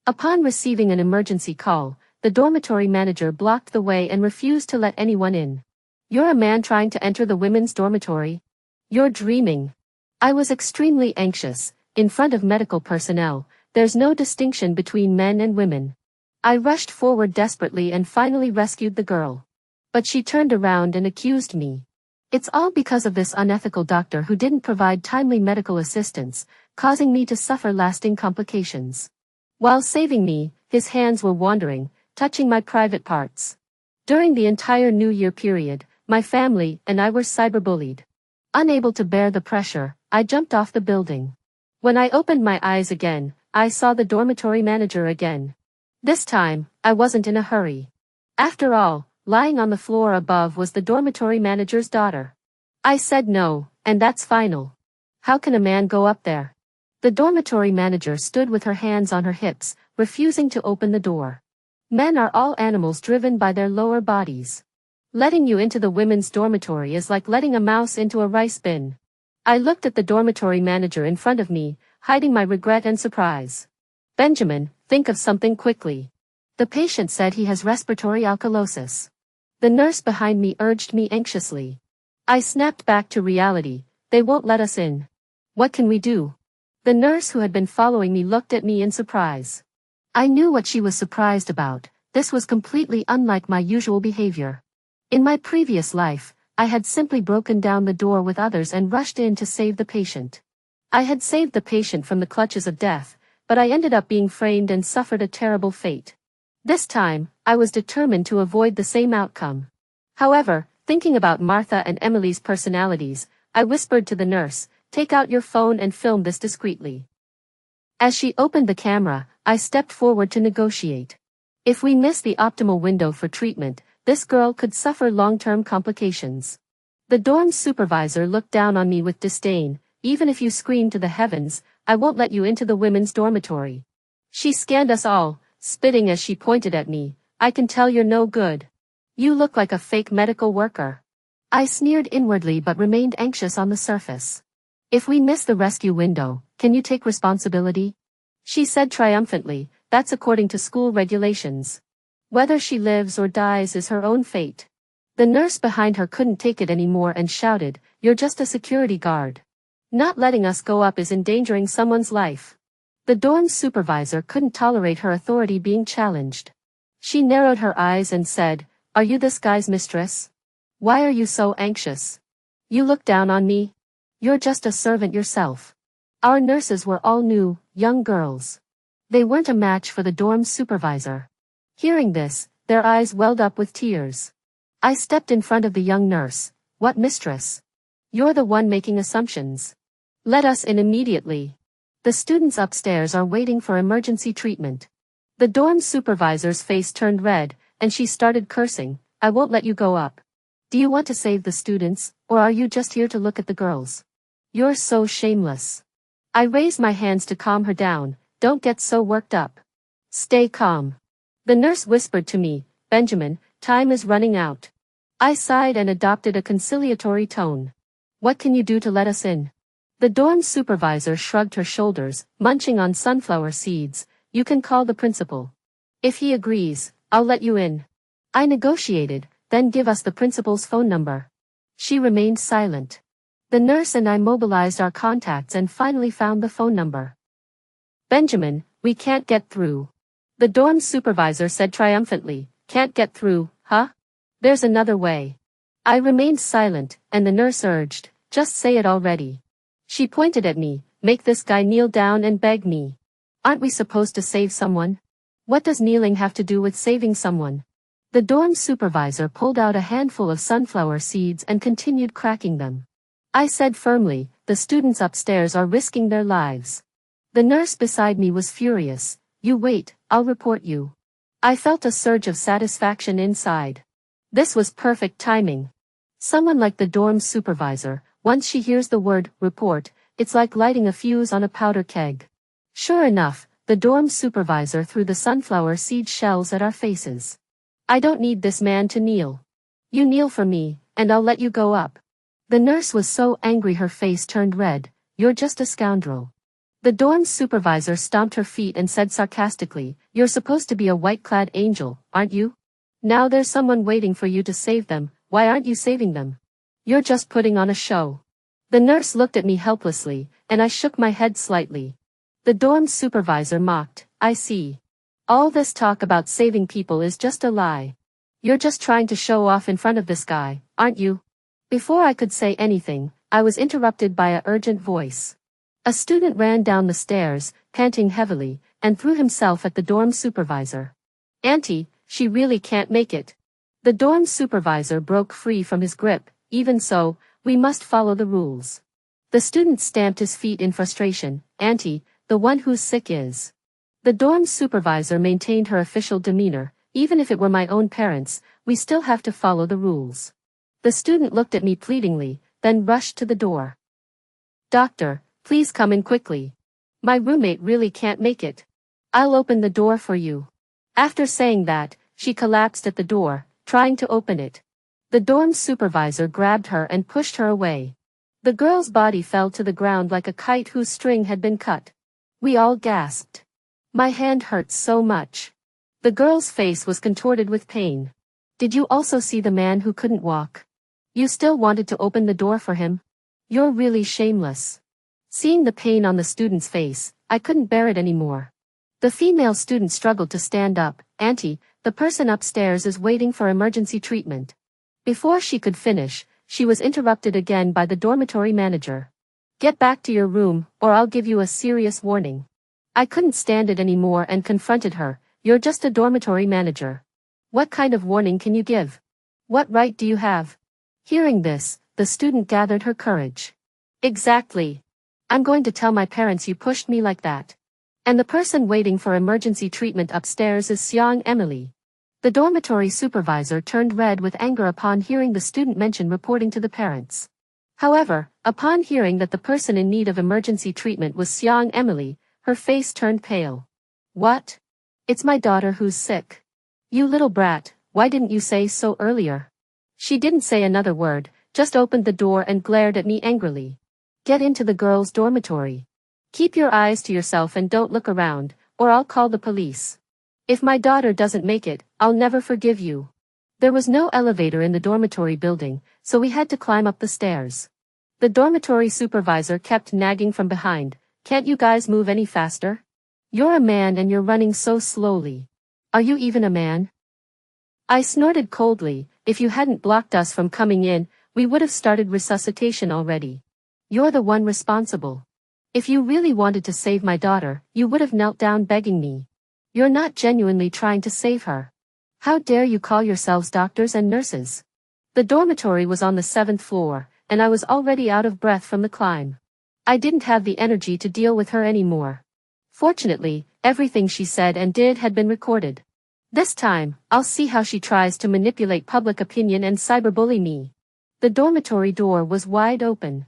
Upon receiving an emergency call, the dormitory manager blocked the way and refused to let anyone in. You're a man trying to enter the women's dormitory? You're dreaming. I was extremely anxious. In front of medical personnel, there's no distinction between men and women. I rushed forward desperately and finally rescued the girl. But she turned around and accused me. It's all because of this unethical doctor who didn't provide timely medical assistance, causing me to suffer lasting complications. While saving me, his hands were wandering, touching my private parts. During the entire New Year period, my family and I were cyberbullied. Unable to bear the pressure, I jumped off the building. When I opened my eyes again, I saw the dormitory manager again. This time, I wasn't in a hurry. After all, lying on the floor above was the dormitory manager's daughter. I said no, and that's final. How can a man go up there? The dormitory manager stood with her hands on her hips, refusing to open the door. Men are all animals driven by their lower bodies. Letting you into the women's dormitory is like letting a mouse into a rice bin. I looked at the dormitory manager in front of me, hiding my regret and surprise. Benjamin, think of something quickly. The patient said he has respiratory alkalosis. The nurse behind me urged me anxiously. I snapped back to reality. They won't let us in. What can we do? The nurse who had been following me looked at me in surprise. I knew what she was surprised about. This was completely unlike my usual behavior. In my previous life, I had simply broken down the door with others and rushed in to save the patient. I had saved the patient from the clutches of death, but I ended up being framed and suffered a terrible fate. This time, I was determined to avoid the same outcome. However, thinking about Martha and Emily's personalities, I whispered to the nurse, "Take out your phone and film this discreetly." As she opened the camera, I stepped forward to negotiate. If we miss the optimal window for treatment, this girl could suffer long-term complications. The dorm supervisor looked down on me with disdain. "Even if you scream to the heavens, I won't let you into the women's dormitory." She scanned us all, spitting as she pointed at me. "I can tell you're no good. You look like a fake medical worker." I sneered inwardly but remained anxious on the surface. "If we miss the rescue window, can you take responsibility?" She said triumphantly, "That's according to school regulations. Whether she lives or dies is her own fate." The nurse behind her couldn't take it anymore and shouted, "You're just a security guard. Not letting us go up is endangering someone's life." The dorm supervisor couldn't tolerate her authority being challenged. She narrowed her eyes and said, "Are you this guy's mistress? Why are you so anxious? You look down on me? You're just a servant yourself." Our nurses were all new, young girls. They weren't a match for the dorm supervisor. Hearing this, their eyes welled up with tears. I stepped in front of the young nurse. "What mistress? You're the one making assumptions. Let us in immediately. The students upstairs are waiting for emergency treatment." The dorm supervisor's face turned red, and she started cursing. "I won't let you go up. Do you want to save the students, or are you just here to look at the girls? You're so shameless." I raised my hands to calm her down. "Don't get so worked up. Stay calm." The nurse whispered to me, "Benjamin, time is running out." I sighed and adopted a conciliatory tone. "What can you do to let us in?" The dorm supervisor shrugged her shoulders, munching on sunflower seeds. "You can call the principal. If he agrees, I'll let you in." I negotiated, "Then give us the principal's phone number." She remained silent. The nurse and I mobilized our contacts and finally found the phone number. "Benjamin, we can't get through." The dorm supervisor said triumphantly. "Can't get through, huh? There's another way." I remained silent, and the nurse urged, "Just say it already." She pointed at me. "Make this guy kneel down and beg me." Aren't we supposed to save someone? What does kneeling have to do with saving someone? The dorm supervisor pulled out a handful of sunflower seeds and continued cracking them. I said firmly, "The students upstairs are risking their lives." The nurse beside me was furious. "You wait, I'll report you." I felt a surge of satisfaction inside. This was perfect timing. Someone like the dorm supervisor, once she hears the word report, it's like lighting a fuse on a powder keg. Sure enough, the dorm supervisor threw the sunflower seed shells at our faces. "I don't need this man to kneel. You kneel for me, and I'll let you go up." The nurse was so angry her face turned red. "You're just a scoundrel. The dorm supervisor stomped her feet and said sarcastically, "You're supposed to be a white-clad angel, aren't you? Now there's someone waiting for you to save them, why aren't you saving them? You're just putting on a show." The nurse looked at me helplessly, and I shook my head slightly. The dorm supervisor mocked, "I see. All this talk about saving people is just a lie. You're just trying to show off in front of this guy, aren't you?" Before I could say anything, I was interrupted by an urgent voice. A student ran down the stairs, panting heavily, and threw himself at the dorm supervisor. "Auntie, she really can't make it." The dorm supervisor broke free from his grip. "Even so, we must follow the rules." The student stamped his feet in frustration. "Auntie, the one who's sick is." The dorm supervisor maintained her official demeanor. "Even if it were my own parents, we still have to follow the rules." The student looked at me pleadingly, then rushed to the door. "Doctor, please come in quickly. My roommate really can't make it. I'll open the door for you." After saying that, she collapsed at the door, trying to open it. The dorm supervisor grabbed her and pushed her away. The girl's body fell to the ground like a kite whose string had been cut. We all gasped. My hand hurt so much. The girl's face was contorted with pain. "Did you also see the man who couldn't walk? You still wanted to open the door for him? You're really shameless." Seeing the pain on the student's face, I couldn't bear it anymore. The female student struggled to stand up. "Auntie, the person upstairs is waiting for emergency treatment." Before she could finish, she was interrupted again by the dormitory manager. "Get back to your room, or I'll give you a serious warning." I couldn't stand it anymore and confronted her. "You're just a dormitory manager. What kind of warning can you give? What right do you have?" Hearing this, the student gathered her courage. "Exactly. I'm going to tell my parents you pushed me like that. And the person waiting for emergency treatment upstairs is Seong Emily." The dormitory supervisor turned red with anger upon hearing the student mention reporting to the parents. However, upon hearing that the person in need of emergency treatment was Seong Emily, her face turned pale. "What? It's my daughter who's sick. You little brat, why didn't you say so earlier?" She didn't say another word, just opened the door and glared at me angrily. "Get into the girls' dormitory. Keep your eyes to yourself and don't look around, or I'll call the police. If my daughter doesn't make it, I'll never forgive you." There was no elevator in the dormitory building, so we had to climb up the stairs. The dormitory supervisor kept nagging from behind, "Can't you guys move any faster? You're a man and you're running so slowly. Are you even a man?" I snorted coldly. "If you hadn't blocked us from coming in, we would have started resuscitation already. You're the one responsible. If you really wanted to save my daughter, you would have knelt down begging me. You're not genuinely trying to save her. How dare you call yourselves doctors and nurses?" The dormitory was on the 7th floor, and I was already out of breath from the climb. I didn't have the energy to deal with her anymore. Fortunately, everything she said and did had been recorded. This time, I'll see how she tries to manipulate public opinion and cyberbully me. The dormitory door was wide open.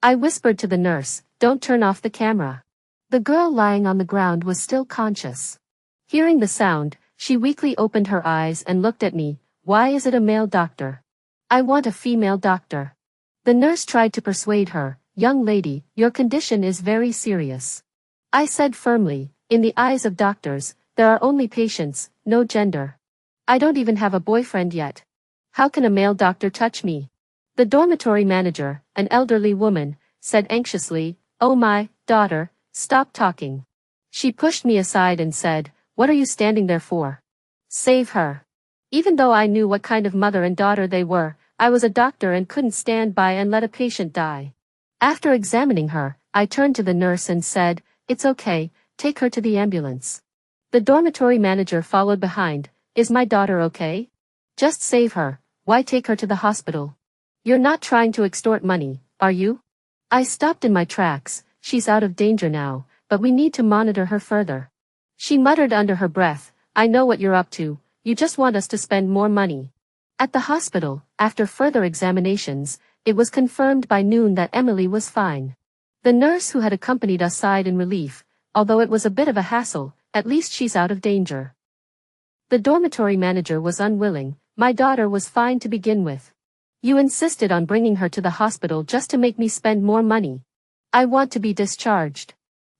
I whispered to the nurse, "Don't turn off the camera." The girl lying on the ground was still conscious. Hearing the sound, she weakly opened her eyes and looked at me. "Why is it a male doctor? I want a female doctor." The nurse tried to persuade her. "Young lady, your condition is very serious." I said firmly, "In the eyes of doctors, there are only patients, no gender. I don't even have a boyfriend yet. How can a male doctor touch me?" The dormitory manager, an elderly woman, said anxiously, "Oh my, daughter, stop talking." She pushed me aside and said, "What are you standing there for? Save her." Even though I knew what kind of mother and daughter they were, I was a doctor and couldn't stand by and let a patient die. After examining her, I turned to the nurse and said, "It's okay, take her to the ambulance." The dormitory manager followed behind. "Is my daughter okay? Just save her, why take her to the hospital? You're not trying to extort money, are you?" I stopped in my tracks. "She's out of danger now, but we need to monitor her further." She muttered under her breath, "I know what you're up to, you just want us to spend more money." At the hospital, after further examinations, it was confirmed by noon that Emily was fine. The nurse who had accompanied us sighed in relief. "Although it was a bit of a hassle, at least she's out of danger." The dormitory manager was unwilling. "My daughter was fine to begin with. You insisted on bringing her to the hospital just to make me spend more money. I want to be discharged."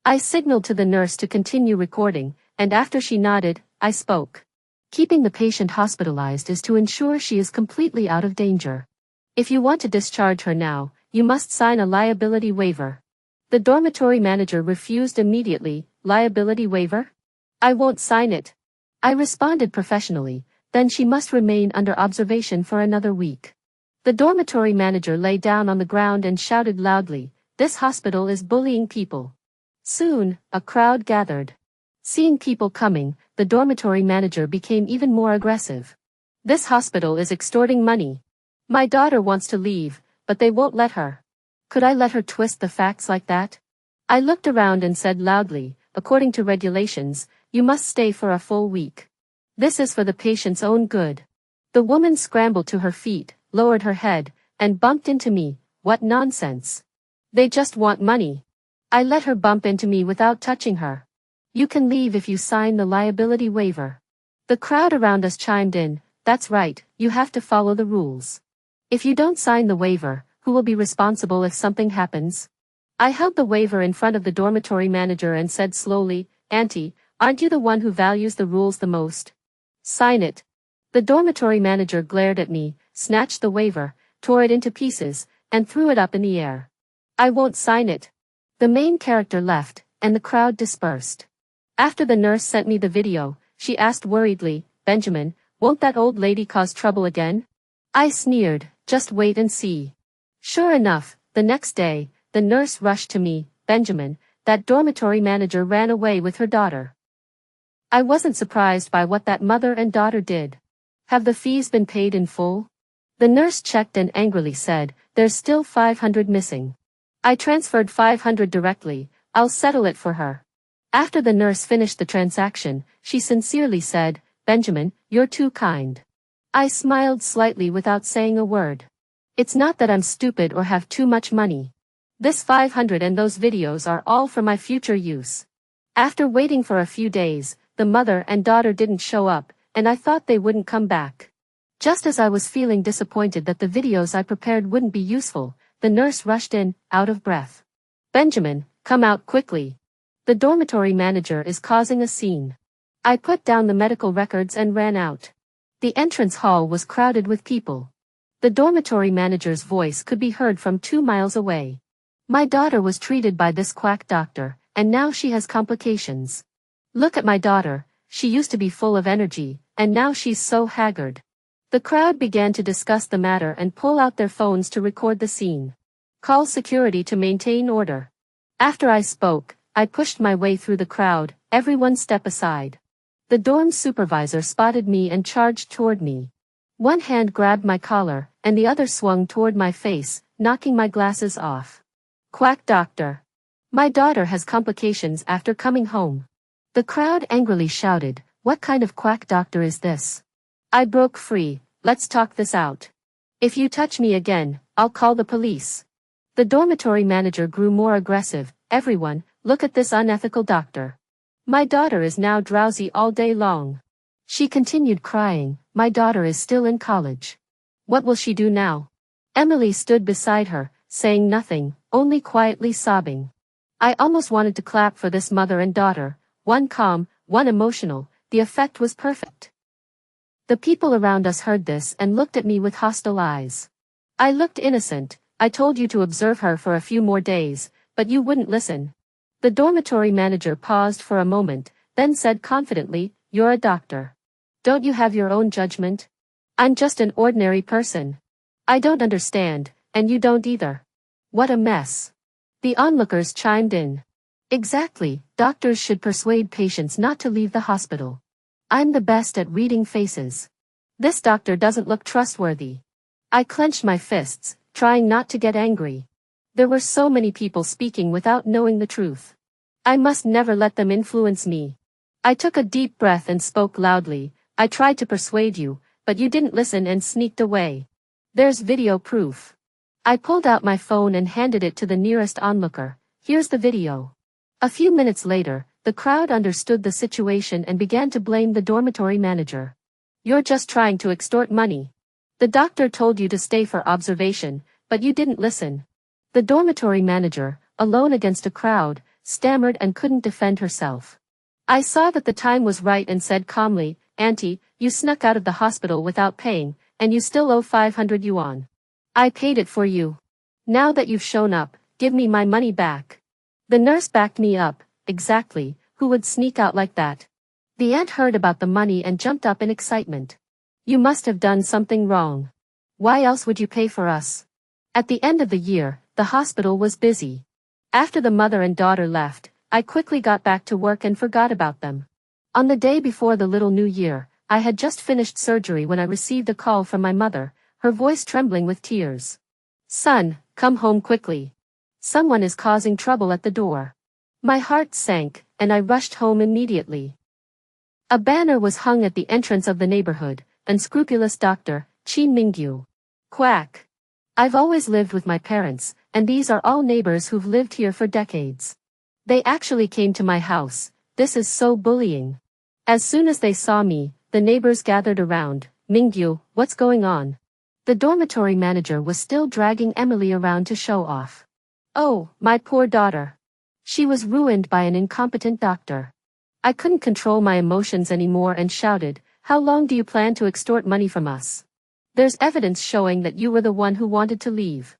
I signaled to the nurse to continue recording, and after she nodded, I spoke. Keeping the patient hospitalized is to ensure she is completely out of danger. If you want to discharge her now, you must sign a liability waiver. The dormitory manager refused immediately. Liability waiver? I won't sign it. I responded professionally, then she must remain under observation for another week. The dormitory manager lay down on the ground and shouted loudly, "This hospital is bullying people." Soon, a crowd gathered. Seeing people coming, the dormitory manager became even more aggressive. "This hospital is extorting money. My daughter wants to leave, but they won't let her." Could I let her twist the facts like that? I looked around and said loudly, "According to regulations, you must stay for a full week. This is for the patient's own good." The woman scrambled to her feet, lowered her head, and bumped into me. What nonsense. They just want money. I let her bump into me without touching her. "You can leave if you sign the liability waiver." The crowd around us chimed in, "That's right, you have to follow the rules. If you don't sign the waiver, who will be responsible if something happens?" I held the waiver in front of the dormitory manager and said slowly, "Auntie, aren't you the one who values the rules the most? Sign it." The dormitory manager glared at me, snatched the waiver, tore it into pieces, and threw it up in the air. "I won't sign it." The main character left, and the crowd dispersed. After the nurse sent me the video, she asked worriedly, "Benjamin, won't that old lady cause trouble again?" I sneered, "Just wait and see." Sure enough, the next day, the nurse rushed to me, "Benjamin, that dormitory manager ran away with her daughter." I wasn't surprised by what that mother and daughter did. "Have the fees been paid in full?" The nurse checked and angrily said, "There's still 500 missing." I transferred 500 directly. "I'll settle it for her." After the nurse finished the transaction, she sincerely said, "Benjamin, you're too kind." I smiled slightly without saying a word. It's not that I'm stupid or have too much money. This 500 and those videos are all for my future use. After waiting for a few days, the mother and daughter didn't show up, and I thought they wouldn't come back. Just as I was feeling disappointed that the videos I prepared wouldn't be useful, the nurse rushed in, out of breath. "Benjamin, come out quickly. The dormitory manager is causing a scene." I put down the medical records and ran out. The entrance hall was crowded with people. The dormitory manager's voice could be heard from 2 miles away. "My daughter was treated by this quack doctor, and now she has complications. Look at my daughter, she used to be full of energy, and now she's so haggard." The crowd began to discuss the matter and pull out their phones to record the scene. "Call security to maintain order." After I spoke, I pushed my way through the crowd. "Everyone step aside." The dorm supervisor spotted me and charged toward me. One hand grabbed my collar, and the other swung toward my face, knocking my glasses off. "Quack doctor. My daughter has complications after coming home." The crowd angrily shouted, "What kind of quack doctor is this?" I broke free. "Let's talk this out. If you touch me again, I'll call the police." The dormitory manager grew more aggressive. "Everyone, look at this unethical doctor. My daughter is now drowsy all day long." She continued crying, "My daughter is still in college. What will she do now?" Emily stood beside her, saying nothing, only quietly sobbing. I almost wanted to clap for this mother and daughter, one calm, one emotional. The effect was perfect. The people around us heard this and looked at me with hostile eyes. I looked innocent. "I told you to observe her for a few more days, but you wouldn't listen." The dormitory manager paused for a moment, then said confidently, "You're a doctor. Don't you have your own judgment? I'm just an ordinary person. I don't understand, and you don't either." What a mess. The onlookers chimed in. "Exactly, doctors should persuade patients not to leave the hospital. I'm the best at reading faces. This doctor doesn't look trustworthy." I clenched my fists, trying not to get angry. There were so many people speaking without knowing the truth. I must never let them influence me. I took a deep breath and spoke loudly. "I tried to persuade you, but you didn't listen and sneaked away. There's video proof." I pulled out my phone and handed it to the nearest onlooker. "Here's the video." A few minutes later, the crowd understood the situation and began to blame the dormitory manager. "You're just trying to extort money. The doctor told you to stay for observation, but you didn't listen." The dormitory manager, alone against a crowd, stammered and couldn't defend herself. I saw that the time was right and said calmly, "Auntie, you snuck out of the hospital without paying, and you still owe 500 yuan. I paid it for you. Now that you've shown up, give me my money back." The nurse backed me up. Exactly, who would sneak out like that? The aunt heard about the money and jumped up in excitement. "You must have done something wrong. Why else would you pay for us?" At the end of the year, the hospital was busy. After the mother and daughter left, I quickly got back to work and forgot about them. On the day before the little new year, I had just finished surgery when I received a call from my mother, her voice trembling with tears. "Son, come home quickly. Someone is causing trouble at the door." My heart sank, and I rushed home immediately. A banner was hung at the entrance of the neighborhood, "Unscrupulous Doctor, Qin Mingyu." Quack. I've always lived with my parents, and these are all neighbors who've lived here for decades. They actually came to my house. This is so bullying. As soon as they saw me, the neighbors gathered around. "Mingyu, what's going on?" The dormitory manager was still dragging Emily around to show off. "Oh, my poor daughter. She was ruined by an incompetent doctor." I couldn't control my emotions anymore and shouted, "How long do you plan to extort money from us? There's evidence showing that you were the one who wanted to leave."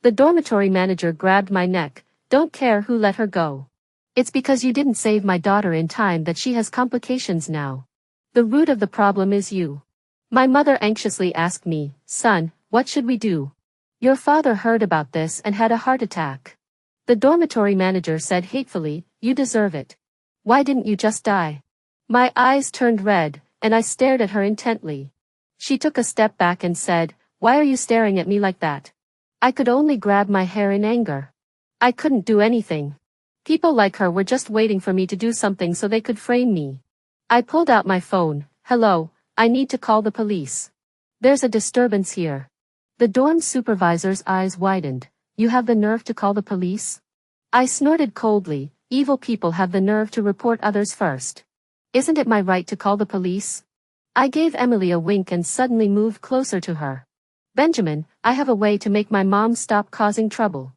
The dormitory manager grabbed my neck. "Don't care who let her go. It's because you didn't save my daughter in time that she has complications now. The root of the problem is you." My mother anxiously asked me, "Son, what should we do? Your father heard about this and had a heart attack." The dormitory manager said hatefully, "You deserve it. Why didn't you just die?" My eyes turned red, and I stared at her intently. She took a step back and said, "Why are you staring at me like that?" I could only grab my hair in anger. I couldn't do anything. People like her were just waiting for me to do something so they could frame me. I pulled out my phone. "Hello, I need to call the police. There's a disturbance here." The dorm supervisor's eyes widened. "You have the nerve to call the police?" I snorted coldly. "Evil people have the nerve to report others first. Isn't it my right to call the police?" I gave Emily a wink and suddenly moved closer to her. "Benjamin, I have a way to make my mom stop causing trouble."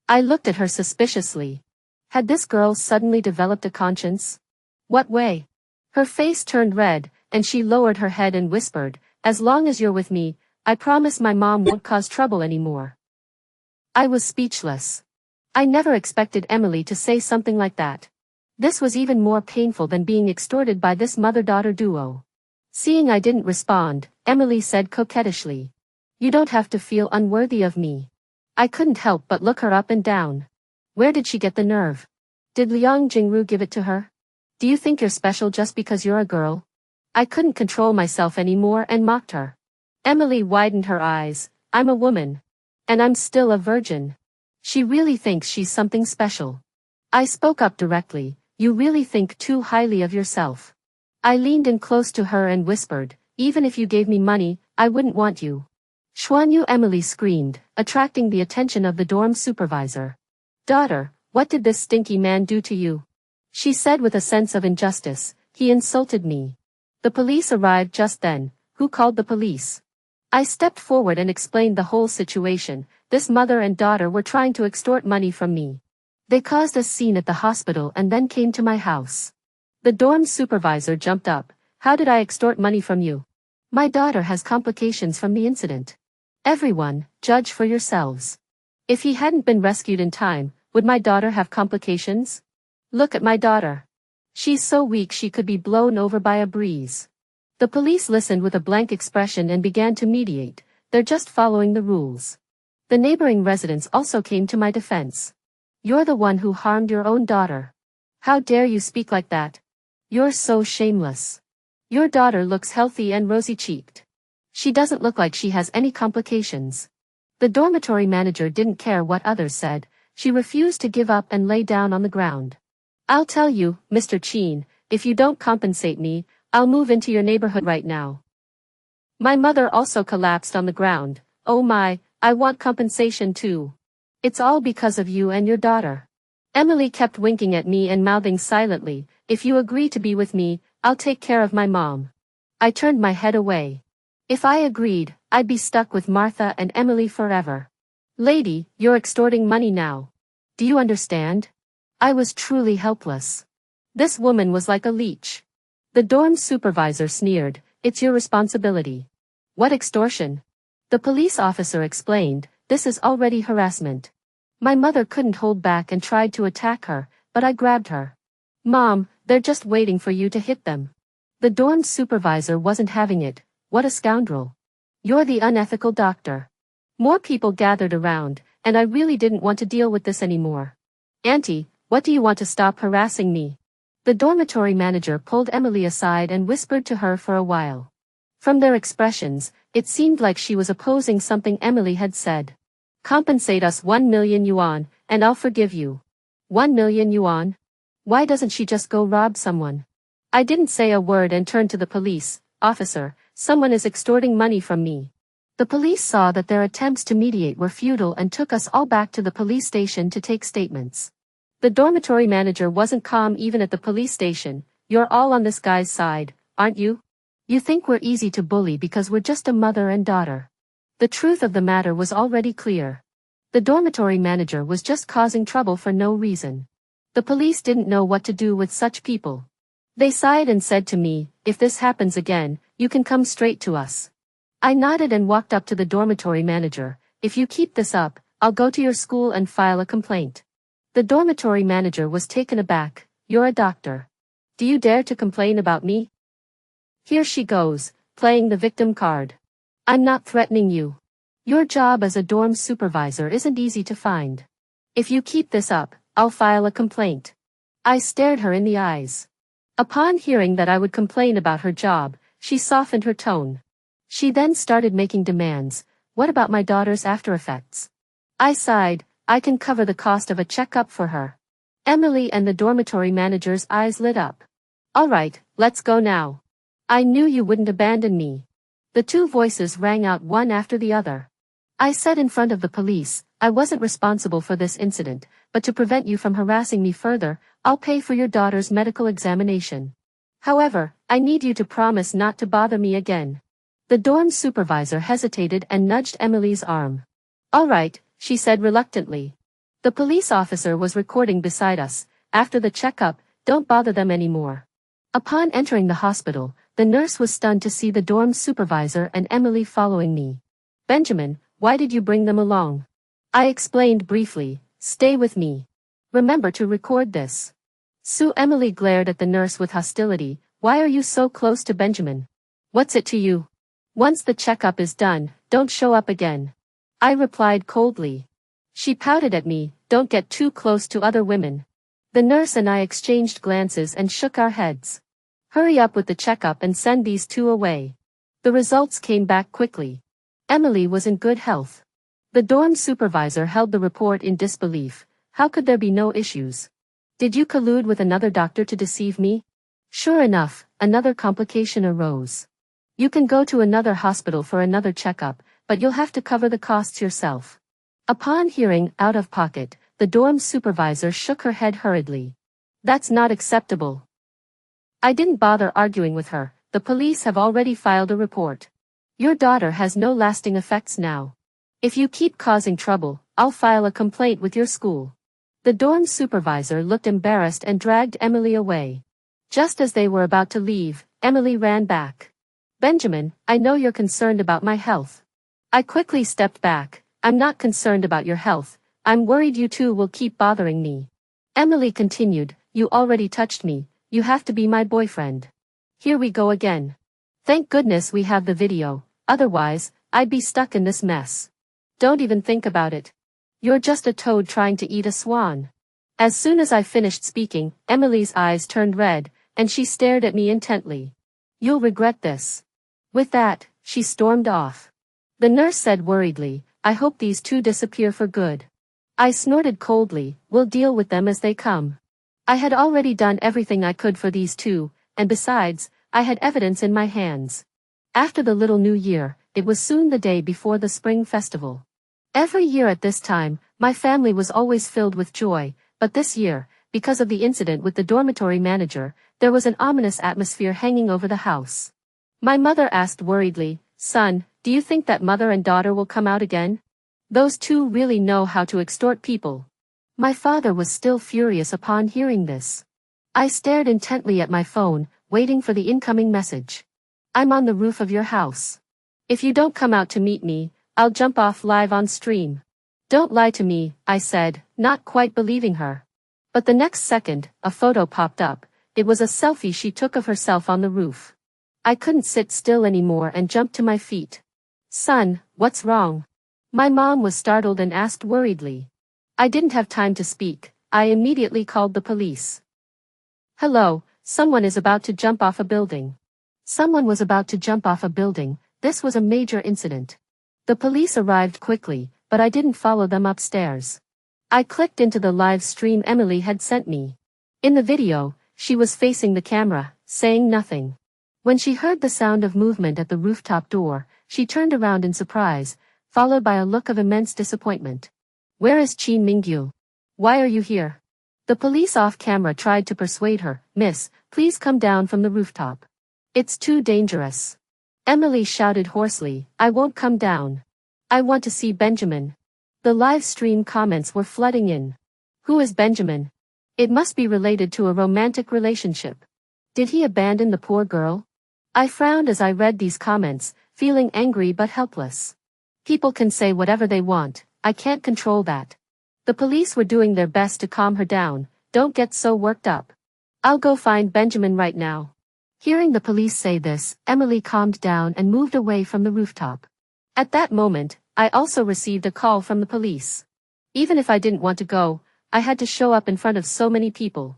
I looked at her suspiciously. Had this girl suddenly developed a conscience? What way? Her face turned red, and she lowered her head and whispered, "As long as you're with me, I promise my mom won't cause trouble anymore." I was speechless. I never expected Emily to say something like that. This was even more painful than being extorted by this mother-daughter duo. Seeing I didn't respond, Emily said coquettishly, "You don't have to feel unworthy of me." I couldn't help but look her up and down. Where did she get the nerve? Did Liang Jingru give it to her? Do you think you're special just because you're a girl? I couldn't control myself anymore and mocked her. Emily widened her eyes. "I'm a woman. And I'm still a virgin. She really thinks she's something special." I spoke up directly. "You really think too highly of yourself." I leaned in close to her and whispered, "Even if you gave me money, I wouldn't want you." "Xuanyu," Emily screamed, attracting the attention of the dorm supervisor. "Daughter, what did this stinky man do to you?" she said with a sense of injustice. "He insulted me." The police arrived just then. "Who called the police?" I stepped forward and explained the whole situation. This mother and daughter were trying to extort money from me. They caused a scene at the hospital and then came to my house. The dorm supervisor jumped up. "How did I extort money from you? My daughter has complications from the incident. Everyone, judge for yourselves. If he hadn't been rescued in time, would my daughter have complications? Look at my daughter. She's so weak she could be blown over by a breeze." The police listened with a blank expression and began to mediate. "They're just following the rules." The neighboring residents also came to my defense. "You're the one who harmed your own daughter. How dare you speak like that? You're so shameless. Your daughter looks healthy and rosy-cheeked. She doesn't look like she has any complications." The dormitory manager didn't care what others said. She refused to give up and lay down on the ground. "I'll tell you, Mr. Chin, if you don't compensate me, I'll move into your neighborhood right now." My mother also collapsed on the ground. "Oh my, I want compensation too. It's all because of you and your daughter." Emily kept winking at me and mouthing silently, "If you agree to be with me, I'll take care of my mom." I turned my head away. If I agreed, I'd be stuck with Martha and Emily forever. "Lady, you're extorting money now. Do you understand? I was truly helpless. This woman was like a leech. The dorm supervisor sneered, "It's your responsibility." "What extortion?" The police officer explained, "This is already harassment." My mother couldn't hold back and tried to attack her, but I grabbed her. "Mom, they're just waiting for you to hit them." The dorm supervisor wasn't having it. "What a scoundrel. You're the unethical doctor." More people gathered around, and I really didn't want to deal with this anymore. "Auntie, what do you want to stop harassing me?" The dormitory manager pulled Emily aside and whispered to her for a while. From their expressions, it seemed like she was opposing something Emily had said. "Compensate us 1 million yuan, and I'll forgive you." 1 million yuan? Why doesn't she just go rob someone? I didn't say a word and turned to the police. "Officer, someone is extorting money from me." The police saw that their attempts to mediate were futile and took us all back to the police station to take statements. The dormitory manager wasn't calm even at the police station. "You're all on this guy's side, aren't you? You think we're easy to bully because we're just a mother and daughter." The truth of the matter was already clear. The dormitory manager was just causing trouble for no reason. The police didn't know what to do with such people. They sighed and said to me, "If this happens again, you can come straight to us." I nodded and walked up to the dormitory manager. "If you keep this up, I'll go to your school and file a complaint." The dormitory manager was taken aback. "You're a doctor. Do you dare to complain about me?" Here she goes, playing the victim card. "I'm not threatening you. Your job as a dorm supervisor isn't easy to find. If you keep this up, I'll file a complaint." I stared her in the eyes. Upon hearing that I would complain about her job, she softened her tone. She then started making demands. "What about my daughter's after effects?" I sighed. "I can cover the cost of a checkup for her." Emily and the dormitory manager's eyes lit up. "All right, let's go now. I knew you wouldn't abandon me." The two voices rang out one after the other. I said in front of the police, "I wasn't responsible for this incident, but to prevent you from harassing me further, I'll pay for your daughter's medical examination. However, I need you to promise not to bother me again." The dorm supervisor hesitated and nudged Emily's arm. "All right," she said reluctantly. The police officer was recording beside us. "After the checkup, don't bother them anymore." Upon entering the hospital, the nurse was stunned to see the dorm supervisor and Emily following me. "Benjamin, why did you bring them along?" I explained briefly. "Stay with me. Remember to record this." Emily glared at the nurse with hostility. "Why are you so close to Benjamin? What's it to you? Once the checkup is done, don't show up again." I replied coldly. She pouted at me. "Don't get too close to other women." The nurse and I exchanged glances and shook our heads. "Hurry up with the checkup and send these two away." The results came back quickly. Emily was in good health. The dorm supervisor held the report in disbelief. "How could there be no issues? Did you collude with another doctor to deceive me?" Sure enough, another complication arose. "You can go to another hospital for another checkup, but you'll have to cover the costs yourself." Upon hearing "out of pocket," the dorm supervisor shook her head hurriedly. "That's not acceptable." I didn't bother arguing with her. "The police have already filed a report. Your daughter has no lasting effects now. If you keep causing trouble, I'll file a complaint with your school." The dorm supervisor looked embarrassed and dragged Emily away. Just as they were about to leave, Emily ran back. "Benjamin, I know you're concerned about my health." I quickly stepped back. "I'm not concerned about your health. I'm worried you two will keep bothering me." Emily continued. "You already touched me. You have to be my boyfriend." Here we go again. Thank goodness we have the video, otherwise, I'd be stuck in this mess. Don't even think about it. You're just a toad trying to eat a swan. As soon as I finished speaking, Emily's eyes turned red, and she stared at me intently. "You'll regret this." With that, she stormed off. The nurse said worriedly, "I hope these two disappear for good." I snorted coldly. "We'll deal with them as they come." I had already done everything I could for these two, and besides, I had evidence in my hands. After the little new year, it was soon the day before the spring festival. Every year at this time, my family was always filled with joy, but this year, because of the incident with the dormitory manager, there was an ominous atmosphere hanging over the house. My mother asked worriedly, "Son, do you think that mother and daughter will come out again? Those two really know how to extort people." My father was still furious upon hearing this. I stared intently at my phone, waiting for the incoming message. I'm on the roof of your house. If you don't come out to meet me, I'll jump off live on stream. Don't lie to me, I said, not quite believing her. But the next second, a photo popped up. It was a selfie she took of herself on the roof. I couldn't sit still anymore and jumped to my feet. Son, what's wrong? My mom was startled and asked worriedly. I didn't have time to speak. I immediately called the police. Hello, someone is about to jump off a building. Someone was about to jump off a building. This was a major incident. The police arrived quickly, but I didn't follow them upstairs. I clicked into the live stream Emily had sent me. In the video, she was facing the camera, saying nothing. When she heard the sound of movement at the rooftop door, she turned around in surprise, followed by a look of immense disappointment. Where is Chi Mingyu? Why are you here? The police off-camera tried to persuade her, Miss, please come down from the rooftop. It's too dangerous. Emily shouted hoarsely, I won't come down. I want to see Benjamin. The live stream comments were flooding in. Who is Benjamin? It must be related to a romantic relationship. Did he abandon the poor girl? I frowned as I read these comments, feeling angry but helpless. People can say whatever they want, I can't control that. The police were doing their best to calm her down. Don't get so worked up. I'll go find Benjamin right now. Hearing the police say this, Emily calmed down and moved away from the rooftop. At that moment, I also received a call from the police. Even if I didn't want to go, I had to show up in front of so many people.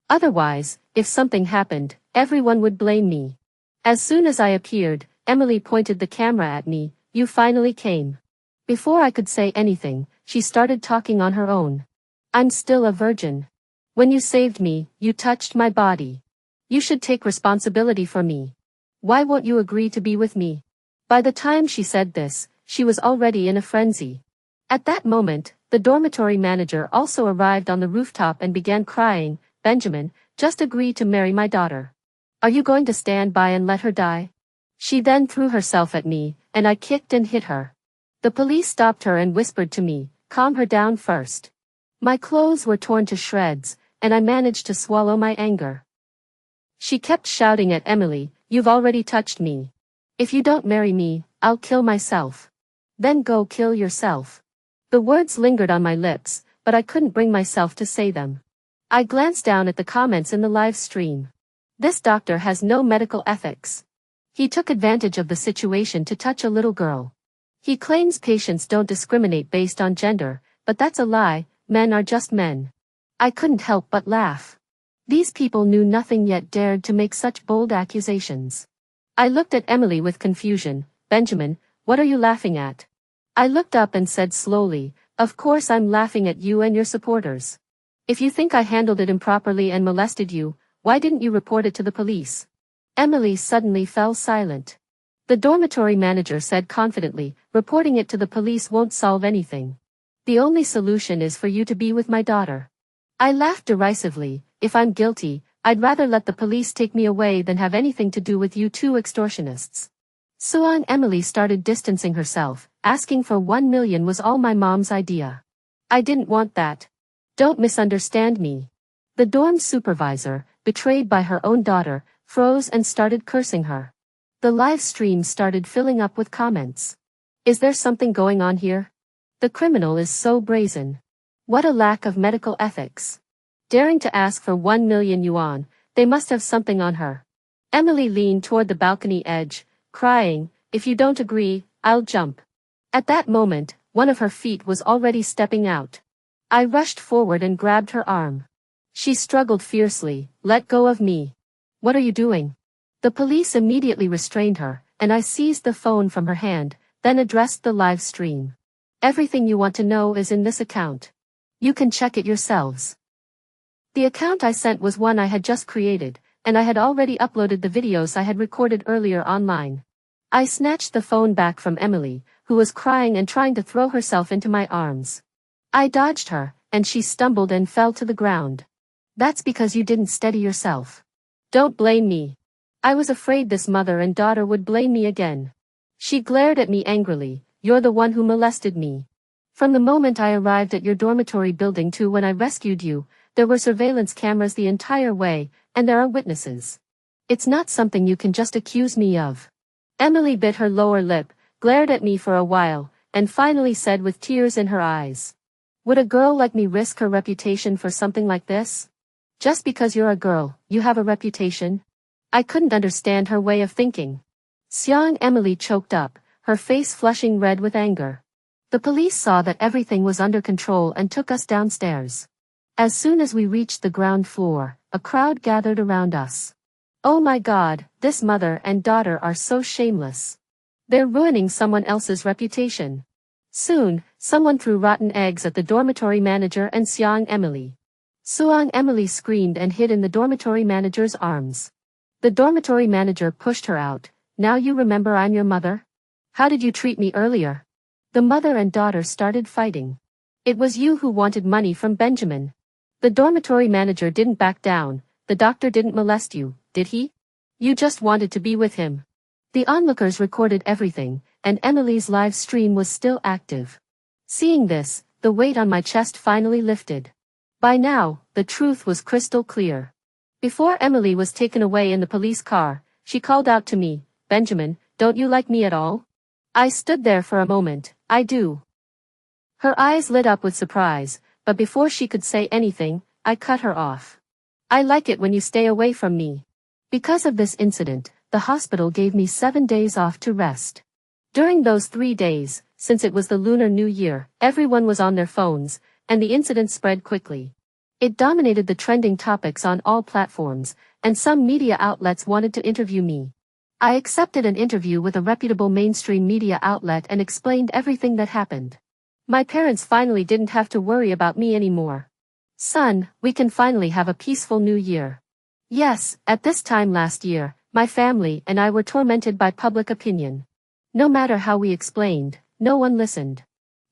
Otherwise, if something happened, everyone would blame me. As soon as I appeared, Emily pointed the camera at me, you finally came. Before I could say anything, she started talking on her own. I'm still a virgin. When you saved me, you touched my body. You should take responsibility for me. Why won't you agree to be with me? By the time she said this, she was already in a frenzy. At that moment, the dormitory manager also arrived on the rooftop and began crying, Benjamin, just agree to marry my daughter. Are you going to stand by and let her die? She then threw herself at me, and I kicked and hit her. The police stopped her and whispered to me, calm her down first. My clothes were torn to shreds, and I managed to swallow my anger. She kept shouting at Emily, you've already touched me. If you don't marry me, I'll kill myself. Then go kill yourself. The words lingered on my lips, but I couldn't bring myself to say them. I glanced down at the comments in the live stream. This doctor has no medical ethics. He took advantage of the situation to touch a little girl. He claims patients don't discriminate based on gender, but that's a lie, men are just men. I couldn't help but laugh. These people knew nothing yet dared to make such bold accusations. I looked at Emily with confusion. Benjamin, what are you laughing at? I looked up and said slowly, of course I'm laughing at you and your supporters. If you think I handled it improperly and molested you, why didn't you report it to the police? Emily suddenly fell silent. The dormitory manager said confidently, reporting it to the police won't solve anything. The only solution is for you to be with my daughter. I laughed derisively. If I'm guilty, I'd rather let the police take me away than have anything to do with you two extortionists. So on, Emily started distancing herself, asking for 1 million was all my mom's idea. I didn't want that. Don't misunderstand me. The dorm supervisor, betrayed by her own daughter, froze and started cursing her. The live stream started filling up with comments. Is there something going on here? The criminal is so brazen. What a lack of medical ethics. Daring to ask for 1 million yuan, they must have something on her. Emily leaned toward the balcony edge, crying, if you don't agree, I'll jump. At that moment, one of her feet was already stepping out. I rushed forward and grabbed her arm. She struggled fiercely, let go of me. What are you doing? The police immediately restrained her, and I seized the phone from her hand, then addressed the live stream. Everything you want to know is in this account. You can check it yourselves. The account I sent was one I had just created, and I had already uploaded the videos I had recorded earlier online. I snatched the phone back from Emily, who was crying and trying to throw herself into my arms. I dodged her, and she stumbled and fell to the ground. That's because you didn't steady yourself. Don't blame me. I was afraid this mother and daughter would blame me again. She glared at me angrily, you're the one who molested me. From the moment I arrived at your dormitory building to when I rescued you, there were surveillance cameras the entire way, and there are witnesses. It's not something you can just accuse me of. Emily bit her lower lip, glared at me for a while, and finally said with tears in her eyes. Would a girl like me risk her reputation for something like this? Just because you're a girl, you have a reputation? I couldn't understand her way of thinking. Xiang Emily choked up, her face flushing red with anger. The police saw that everything was under control and took us downstairs. As soon as we reached the ground floor, a crowd gathered around us. Oh my God, this mother and daughter are so shameless. They're ruining someone else's reputation. Soon, someone threw rotten eggs at the dormitory manager and Xiang Emily. Xiang Emily screamed and hid in the dormitory manager's arms. The dormitory manager pushed her out. Now you remember I'm your mother? How did you treat me earlier? The mother and daughter started fighting. It was you who wanted money from Benjamin. The dormitory manager didn't back down. The doctor didn't molest you, did he? You just wanted to be with him. The onlookers recorded everything, and Emily's live stream was still active. Seeing this, the weight on my chest finally lifted. By now, the truth was crystal clear. Before Emily was taken away in the police car, she called out to me, Benjamin, don't you like me at all? I stood there for a moment. I do. Her eyes lit up with surprise, but before she could say anything, I cut her off. I like it when you stay away from me. Because of this incident, the hospital gave me 7 days off to rest. During those 3 days, since it was the Lunar New Year, everyone was on their phones, and the incident spread quickly. It dominated the trending topics on all platforms, and some media outlets wanted to interview me. I accepted an interview with a reputable mainstream media outlet and explained everything that happened. My parents finally didn't have to worry about me anymore. Son, we can finally have a peaceful new year. Yes, at this time last year, my family and I were tormented by public opinion. No matter how we explained, no one listened.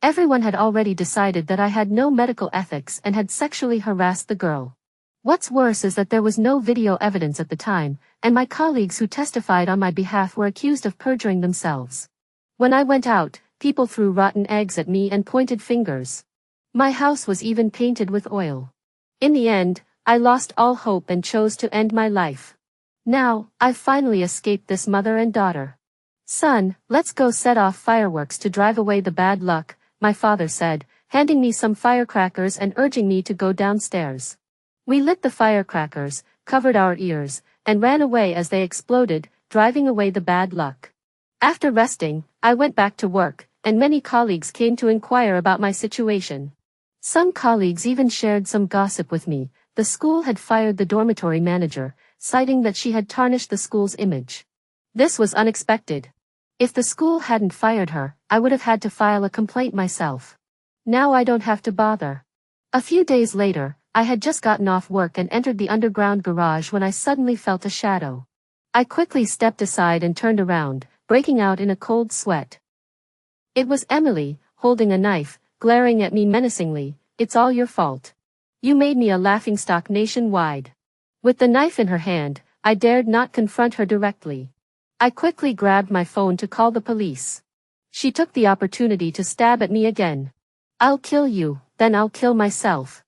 Everyone had already decided that I had no medical ethics and had sexually harassed the girl. What's worse is that there was no video evidence at the time, and my colleagues who testified on my behalf were accused of perjuring themselves. When I went out, people threw rotten eggs at me and pointed fingers. My house was even painted with oil. In the end, I lost all hope and chose to end my life. Now, I've finally escaped this mother and daughter. Son, let's go set off fireworks to drive away the bad luck, my father said, handing me some firecrackers and urging me to go downstairs. We lit the firecrackers, covered our ears, and ran away as they exploded, driving away the bad luck. After resting, I went back to work, and many colleagues came to inquire about my situation. Some colleagues even shared some gossip with me. The school had fired the dormitory manager, citing that she had tarnished the school's image. This was unexpected. If the school hadn't fired her, I would have had to file a complaint myself. Now I don't have to bother. A few days later, I had just gotten off work and entered the underground garage when I suddenly felt a shadow. I quickly stepped aside and turned around, breaking out in a cold sweat. It was Emily, holding a knife, glaring at me menacingly. It's all your fault. You made me a laughingstock nationwide. With the knife in her hand, I dared not confront her directly. I quickly grabbed my phone to call the police. She took the opportunity to stab at me again. I'll kill you, then I'll kill myself.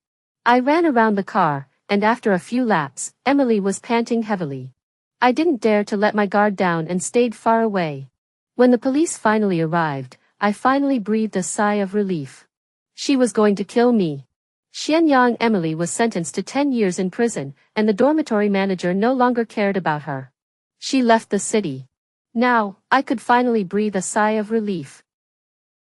I ran around the car, and after a few laps, Emily was panting heavily. I didn't dare to let my guard down and stayed far away. When the police finally arrived, I finally breathed a sigh of relief. She was going to kill me. Xianyang Emily was sentenced to 10 years in prison, and the dormitory manager no longer cared about her. She left the city. Now, I could finally breathe a sigh of relief.